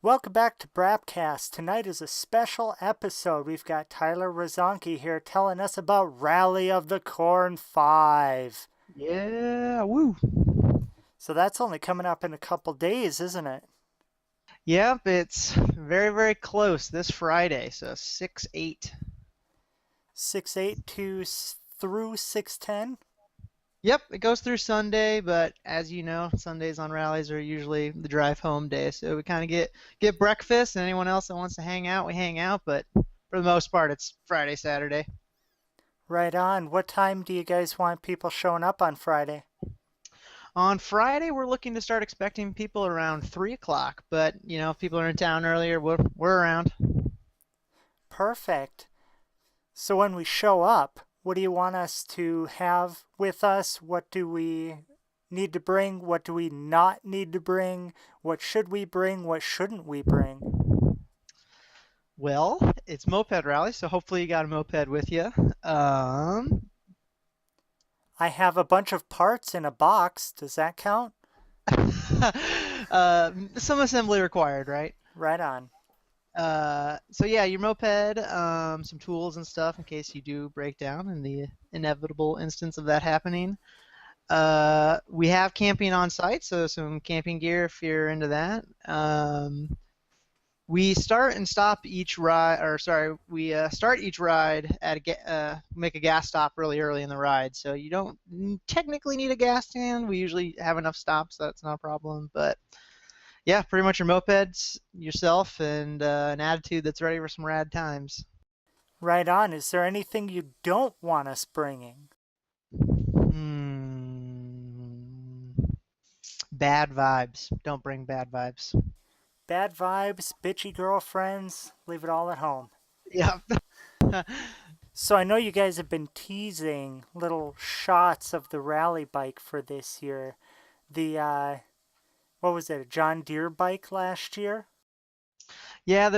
Welcome back to Brapcast. Tonight is a special episode. We've got Tyler Rozonki here telling us about Rally of the Corn 5. Yeah, woo. So that's only coming up in a couple days, isn't it? Yep, it's very, very close this Friday, so 6/8. 6/8 to through 6/10. Yep, it goes through Sunday, but as you know, Sundays on rallies are usually the drive home day, so we kind of get breakfast, and anyone else that wants to hang out, we hang out, but for the most part, it's Friday, Saturday. Right on. What time do you guys want people showing up on Friday? On Friday, we're looking to start expecting people around 3 o'clock, but, if people are in town earlier, we're around. Perfect. So when we show up, what do you want us to have with us? What do we need to bring? What do we not need to bring? What should we bring? What shouldn't we bring? Well, it's moped rally, so hopefully you got a moped with you. Um, I have a bunch of parts in a box. Does that count? some assembly required, right? Right on. So yeah, your moped, some tools and stuff in case you do break down in the inevitable instance of that happening. We have camping on site, so some camping gear if you're into that. We start and stop each ride, or sorry, we start each ride at make a gas stop really early in the ride. So you don't technically need a gas stand. We usually have enough stops, so that's not a problem. But yeah, pretty much your mopeds, yourself, and an attitude that's ready for some rad times. Right on. Is there anything you don't want us bringing? Hmm. Bad vibes. Don't bring bad vibes. Bad vibes, bitchy girlfriends, leave it all at home. Yeah. So I know you guys have been teasing little shots of the rally bike for this year. The what was it, a John Deere bike last year? Yeah,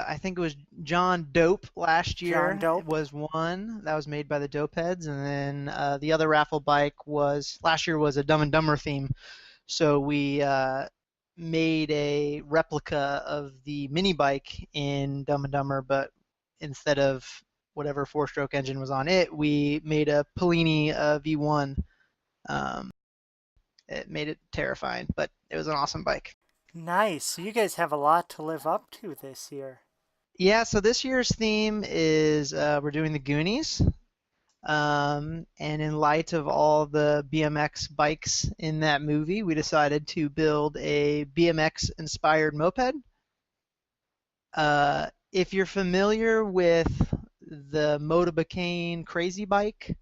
I think it was John Dope last John year Dope. was one that was made by the Dope Heads, and then the other raffle bike was last year was a Dumb and Dumber theme. So we made a replica of the mini bike in Dumb and Dumber, but instead of whatever four-stroke engine was on it, we made a Polini V1. Um, it made it terrifying, but it was an awesome bike. Nice. So you guys have a lot to live up to this year. Yeah, so this year's theme is we're doing the Goonies. And in light of all the BMX bikes in that movie, we decided to build a BMX inspired moped. If you're familiar with the Motobacane Crazy Bike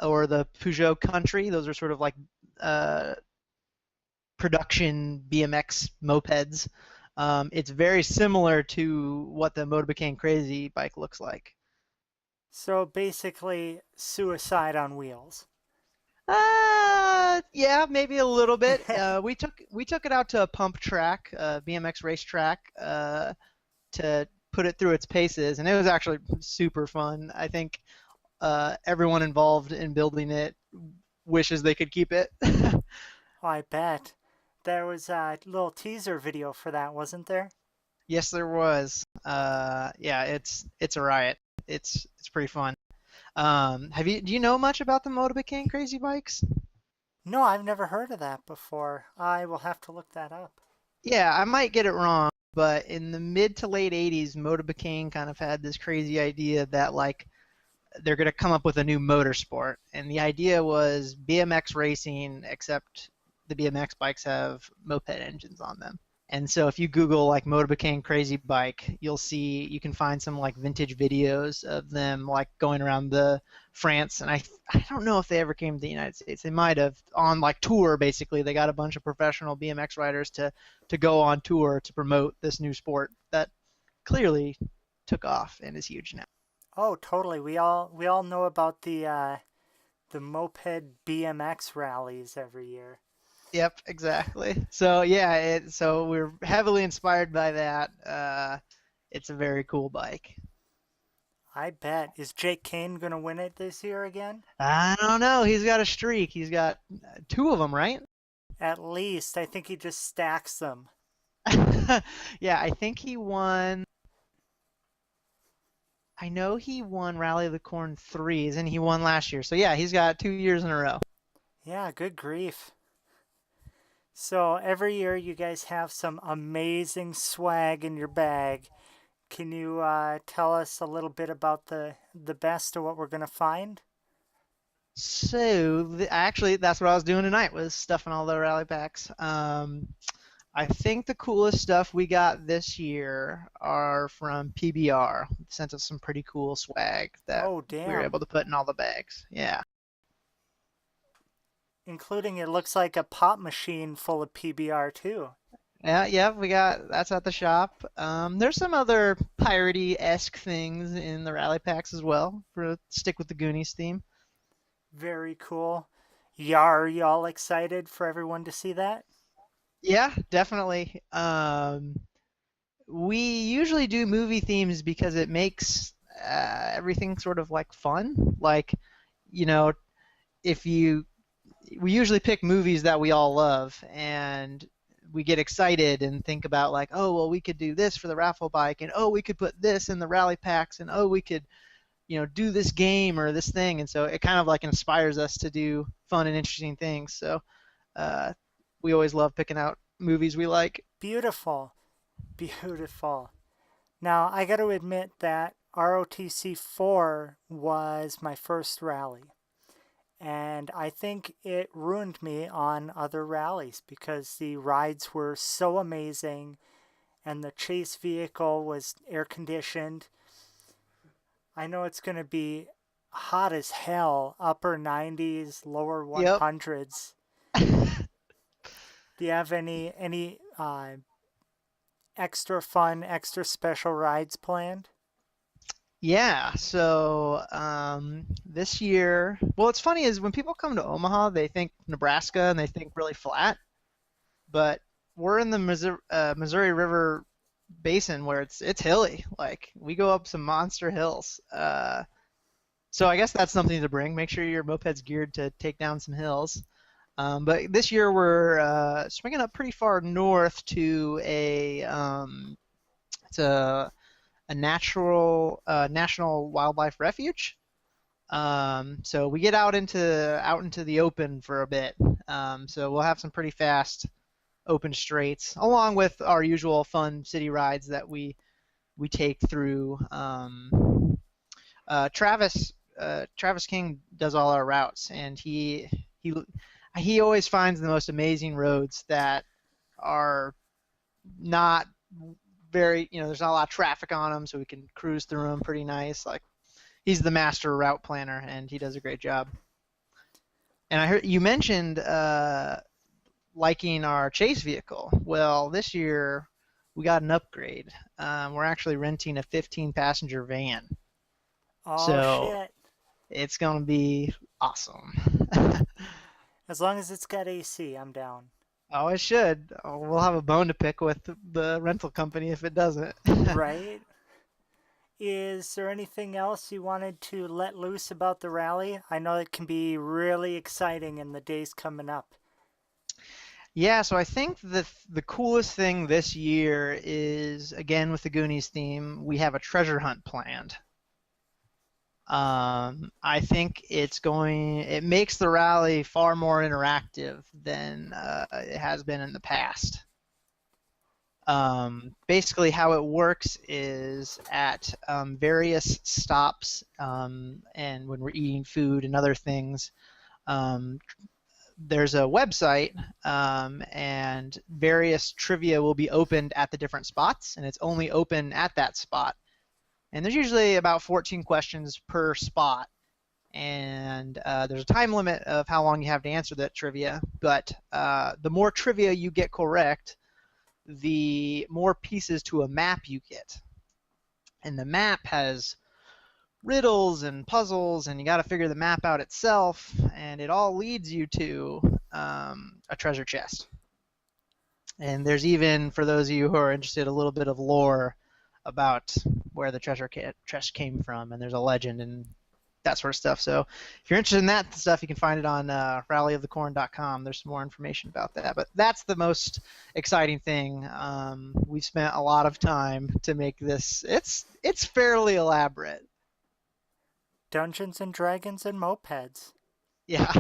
or the Peugeot Country, those are sort of like uh, production BMX mopeds. It's very similar to what the Motobacane Crazy Bike looks like. So basically, suicide on wheels. Yeah, maybe a little bit. We took it out to a pump track, BMX race track, to put it through its paces, and it was actually super fun. I think everyone involved in building it wishes they could keep it. Oh, I bet. There was a little teaser video for that, wasn't there? Yes, there was. Yeah, it's a riot. It's pretty fun. Do you know much about the Motobacane Crazy Bikes? No, I've never heard of that before. I will have to look that up. Yeah, I might get it wrong, but in the mid to late 80s, Motobacane kind of had this crazy idea that like they're going to come up with a new motorsport. And the idea was BMX racing, except the BMX bikes have moped engines on them. And so if you Google like Motobacane Crazy Bike, you can find some like vintage videos of them like going around the France, and I don't know if they ever came to the United States. They might have on like tour basically. They got a bunch of professional BMX riders to go on tour to promote this new sport that clearly took off and is huge now. Oh, totally. We all know about the moped BMX rallies every year. Yep, exactly. So yeah, so we're heavily inspired by that. It's a very cool bike. I bet. Is Jake Kane gonna win it this year again? I don't know. He's got a streak. He's got two of them, right? At least. I think he just stacks them. Yeah, I think he won. I know he won Rally of the Corn threes, and he won last year. So yeah, he's got 2 years in a row. Yeah, good grief. So every year you guys have some amazing swag in your bag. Can you tell us a little bit about the best of what we're gonna find? So actually, that's what I was doing tonight was stuffing all the rally packs. I think the coolest stuff we got this year are from PBR. Sent us some pretty cool swag that Oh, we were damn. able to put in all the bags. Yeah. Including it looks like a pop machine full of PBR too. Yeah, yeah, we got that's at the shop. There's some other piratey-esque things in the rally packs as well for stick with the Goonies theme. Very cool. Yar, y'all excited for everyone to see that? Yeah, definitely. We usually do movie themes because it makes everything sort of like fun. Like, you know, if you we usually pick movies that we all love and we get excited and think about like, oh, well, we could do this for the raffle bike and oh, we could put this in the rally packs and oh, we could, do this game or this thing. And so it kind of like inspires us to do fun and interesting things. So uh, we always love picking out movies we like. Beautiful. Beautiful. Now, I got to admit that ROTC4 was my first rally. And I think it ruined me on other rallies because the rides were so amazing and the chase vehicle was air conditioned. I know it's going to be hot as hell, upper 90s, lower Yep. 100s. Do you have any extra fun, extra special rides planned? Yeah, so this year, well, what's funny is when people come to Omaha, they think Nebraska and they think really flat, but we're in the Missouri River Basin where it's hilly. Like we go up some monster hills. So I guess that's something to bring. Make sure your moped's geared to take down some hills. But this year we're swinging up pretty far north to it's a natural national wildlife refuge. So we get out into the open for a bit. So we'll have some pretty fast open straights, along with our usual fun city rides that we take through. Travis King does all our routes, and he always finds the most amazing roads that are not very, there's not a lot of traffic on them, so we can cruise through them pretty nice. Like he's the master route planner, and he does a great job. And I heard you mentioned liking our chase vehicle. Well, this year we got an upgrade. We're actually renting a 15-passenger van, Oh, so shit. it's gonna be awesome. As long as it's got AC, I'm down. Oh, it should. Oh, we'll have a bone to pick with the rental company if it doesn't. Right? Is there anything else you wanted to let loose about the rally? I know it can be really exciting in the days coming up. Yeah, so I think the coolest thing this year is again with the Goonies theme, we have a treasure hunt planned. I think it makes the rally far more interactive than it has been in the past. Basically, how it works is at various stops and when we're eating food and other things, um, there's a website and various trivia will be opened at the different spots, and it's only open at that spot. And there's usually about 14 questions per spot. And there's a time limit of how long you have to answer that trivia, but the more trivia you get correct, the more pieces to a map you get. And the map has riddles and puzzles, and you got to figure the map out itself, and it all leads you to a treasure chest. And there's even, for those of you who are interested, a little bit of lore about where the treasure chest came from, and there's a legend that sort of stuff. So if you're interested in that stuff, you can find it on rallyofthecorn.com. There's some more information about that. But that's the most exciting thing. We've spent a lot of time to make this. It's fairly elaborate. Dungeons and Dragons and mopeds. Yeah.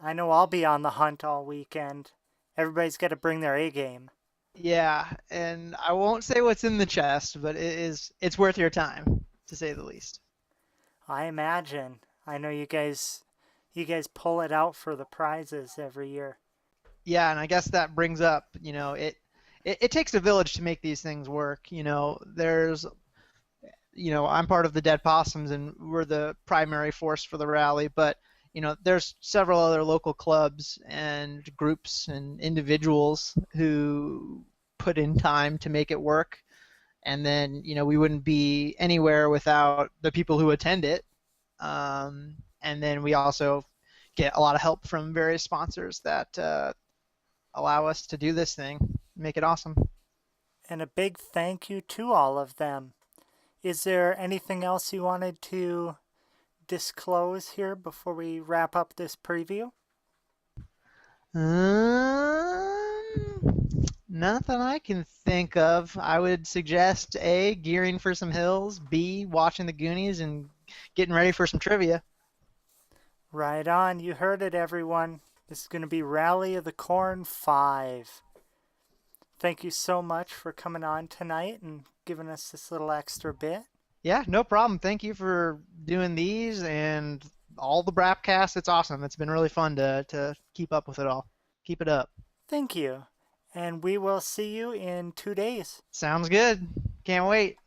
I know I'll be on the hunt all weekend. Everybody's got to bring their A game. Yeah, and I won't say what's in the chest, but it's worth your time, to say the least. I imagine. I know you guys pull it out for the prizes every year. Yeah, and I guess that brings up, it takes a village to make these things work. I'm part of the Dead Possums, and we're the primary force for the rally. But there's several other local clubs and groups and individuals who put in time to make it work. And then we wouldn't be anywhere without the people who attend it. And then we also get a lot of help from various sponsors that allow us to do this thing, make it awesome. And a big thank you to all of them. Is there anything else you wanted to disclose here before we wrap up this preview? Nothing I can think of. I would suggest A, gearing for some hills, B, watching the Goonies and getting ready for some trivia. Right on. You heard it, everyone. This is going to be Rally of the Corn 5. Thank you so much for coming on tonight and giving us this little extra bit. Yeah, no problem. Thank you for doing these and all the Brapcasts. It's awesome. It's been really fun to keep up with it all. Keep it up. Thank you. And we will see you in 2 days. Sounds good. Can't wait.